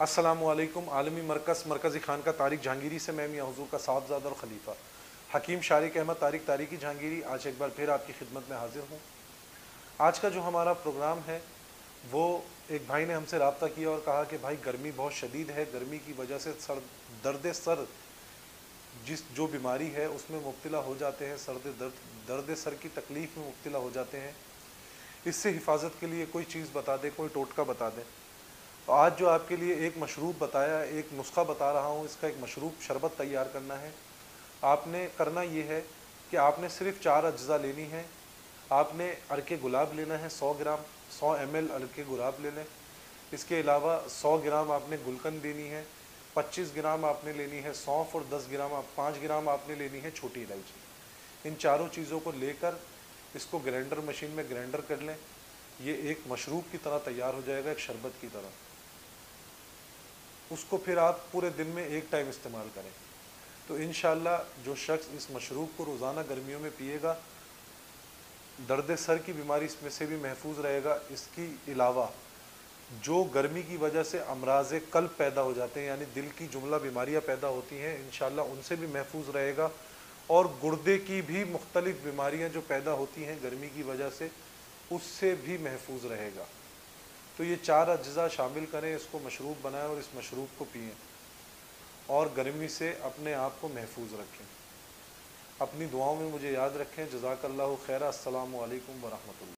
السلام علیکم۔ عالمی مرکزی خانقاہ طارق جہانگیری سے میں میاں حضور کا صاحبزادہ اور خلیفہ حکیم شارق احمد طارق طارقی جہانگیری آج ایک بار پھر آپ کی خدمت میں حاضر ہوں۔ آج کا جو ہمارا پروگرام ہے وہ ایک بھائی نے ہم سے رابطہ کیا اور کہا کہ بھائی گرمی بہت شدید ہے، گرمی کی وجہ سے درد سر جو بیماری ہے اس میں مبتلا ہو جاتے ہیں، درد سر کی تکلیف میں مبتلا ہو جاتے ہیں۔ اس سے حفاظت کے لیے کوئی چیز بتا دیں، کوئی ٹوٹکا بتا دیں۔ تو آج جو آپ کے لیے ایک مشروب بتایا، ایک نسخہ بتا رہا ہوں، اس کا ایک مشروب شربت تیار کرنا ہے۔ آپ نے کرنا یہ ہے کہ آپ نے صرف 4 اجزاء لینی ہیں۔ آپ نے عرق گلاب لینا ہے 100 گرام، 100 ml عرق گلاب لے لیں۔ اس کے علاوہ 100 گرام آپ نے گلقند لینی ہے، 25 گرام آپ نے لینی ہے سونف، اور 5 گرام آپ نے لینی ہے چھوٹی الائچی۔ ان چاروں چیزوں کو لے کر اس کو گرینڈر مشین میں گرینڈر کر لیں۔ یہ ایک مشروب کی طرح تیار ہو جائے گا، ایک شربت کی طرح۔ اس کو پھر آپ پورے دن میں ایک ٹائم استعمال کریں تو انشاءاللہ جو شخص اس مشروب کو روزانہ گرمیوں میں پیے گا درد سر کی بیماری اس میں سے بھی محفوظ رہے گا۔ اس کی علاوہ جو گرمی کی وجہ سے امراض قلب پیدا ہو جاتے ہیں، یعنی دل کی جملہ بیماریاں پیدا ہوتی ہیں، انشاءاللہ ان سے بھی محفوظ رہے گا، اور گردے کی بھی مختلف بیماریاں جو پیدا ہوتی ہیں گرمی کی وجہ سے اس سے بھی محفوظ رہے گا۔ تو یہ 4 اجزاء شامل کریں، اس کو مشروب بنائیں اور اس مشروب کو پئیں، اور گرمی سے اپنے آپ کو محفوظ رکھیں۔ اپنی دعاؤں میں مجھے یاد رکھیں۔ جزاک اللہ خیر۔ السلام علیکم ورحمۃ اللہ۔